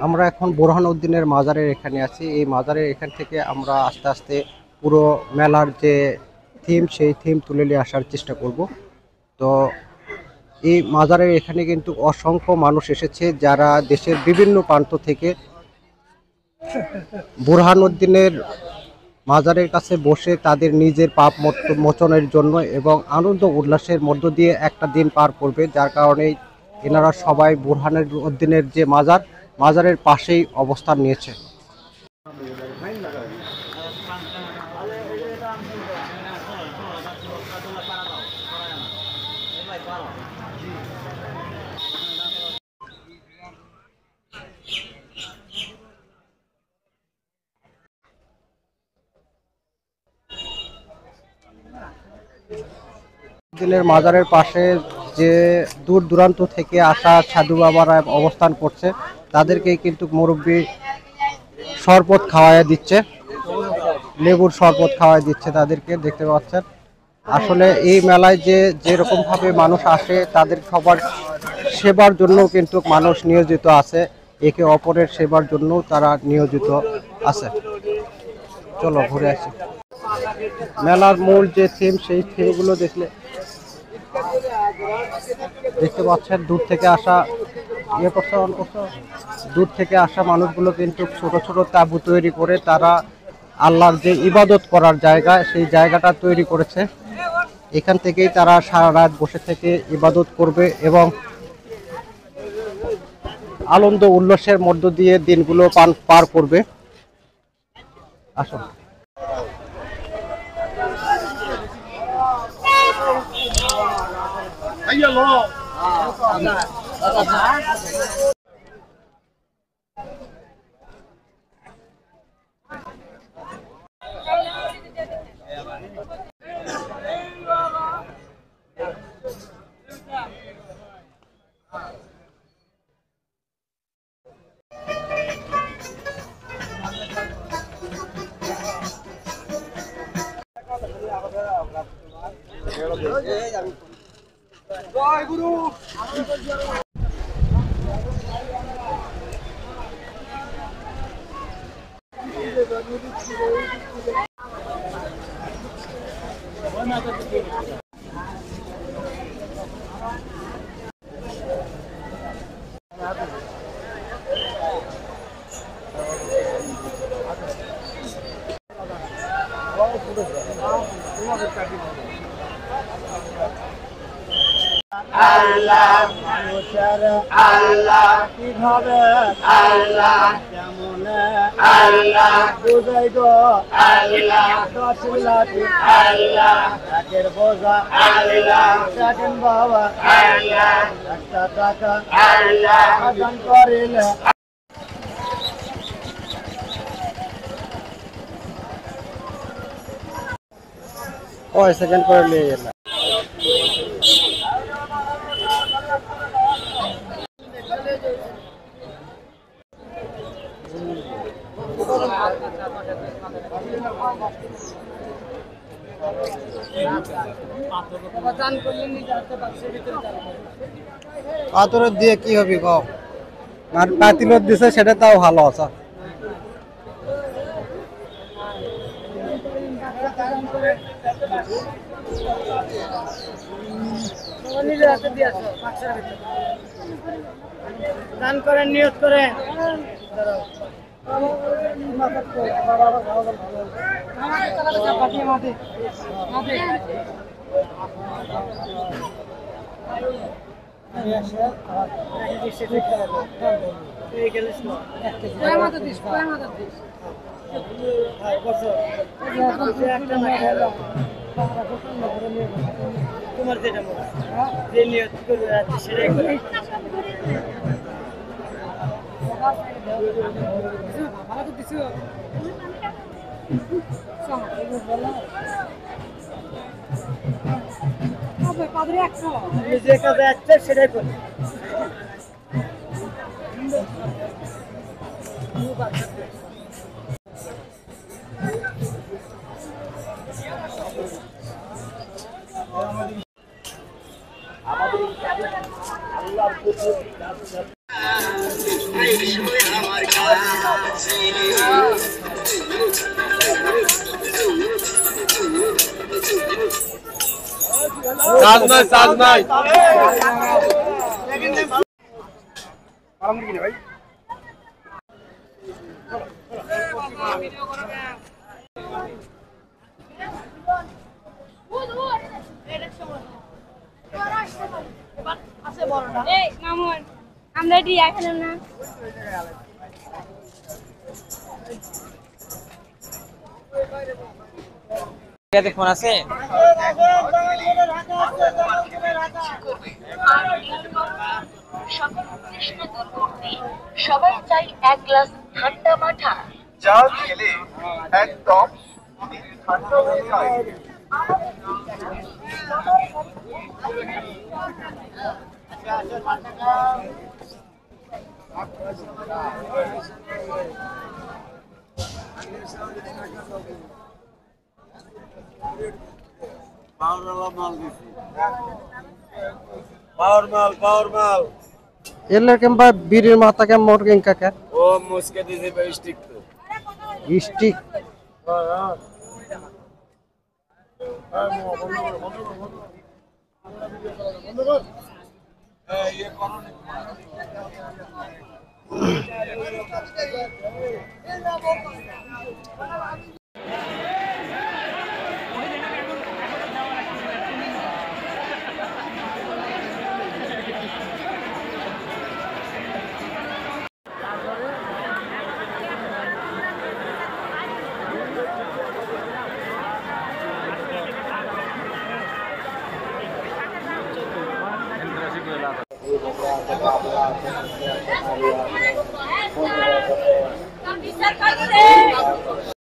আমরা এখন বোরহানউদ্দিনের মাজারের এখানে আছি। এই মাজারের এখান থেকে আমরা আস্তে আস্তে পুরো মেলার যে থিম সেই থিম তুলে নিয়ে আসার চেষ্টা করব। তো এই মাজারের এখানে কিন্তু অসংখ্য মানুষ এসেছে, যারা দেশের বিভিন্ন প্রান্ত থেকে বোরহানউদ্দিনের মাজারের কাছে বসে তাদের নিজের পাপ মোচনের জন্য এবং আনন্দ উল্লাসের মধ্য দিয়ে একটা দিন পার করবে, যার কারণে এনারা সবাই বোরহানউদ্দিনের যে মাজারের পাশেই অবস্থান নিয়েছে। দিনের মাজারের পাশে যে দূর দূরান্ত থেকে আসা সাধু বাবারা অবস্থান করছে, তাদেরকে কিন্তু মুরব্বী শরবত খাওয়ায় দিচ্ছে, লেবুর শরবত খাওয়ায় দিচ্ছে তাদেরকে, দেখতে পাচ্ছেন। আসলে এই মেলায় যেরকম ভাবে মানুষ আসে, তাদের সবার সেবার জন্য কিন্তু মানুষ নিয়োজিত আছে, একে অপরের সেবার জন্য তারা নিয়োজিত আছে। চলো ঘুরে আসি। মেলার মূল যে থিম সেই থিমগুলো দেখতে পাচ্ছেন। দূর থেকে আসা দূর থেকে আসা মানুষগুলো কিন্তু ছোট ছোট তাঁবু তৈরি করে তারা আল্লাহর যে ইবাদত করার জায়গা সেই জায়গাটা তৈরি করেছে। এখান থেকেই তারা সারা রাত বসে থেকে ইবাদত করবে এবং আনন্দ উল্লাসের মধ্য দিয়ে দিনগুলো পার করবে। আসুন। জয় গুরু। আল্লাহ মানুষের আল্লাহ কিভাবে আল্লাহ কেমন আল্লাহ বুঝাই গো আল্লাহ দশ লাঠি আল্লাহ একের বোঝা আল্লাহ সেকেন্ড বাবা আল্লাহ একটা টাকা আল্লাহ আদান করিলে ওই সেকেন্ড করে নিয়ে গেলাম। পাথরের দিয়ে কি হবে কম, আর পাতিলত দিছে সেটা তাও ভালো আছে। দান করেন, নিয়ত করেন। তোমার যেটা যে নিয়ত করবে সেটাই করে। যে কাজে আসছে সেটাই করে। আমাদের আল্লাহর চাঁদ নাই ভাই আমরা রিয়া খেলাম না ফোন আছে সবাই চাই এক গ্লাস ঠান্ডা মাঠা যা খেলে একদম ঠান্ডা হয়ে যায়। পাওয়ার মাল এলে কিংবা বিড়ির মাথা কেমন মোর কিংকাকে ও মুসকে দিছে ভাই স্টিক তো স্টিক বিচার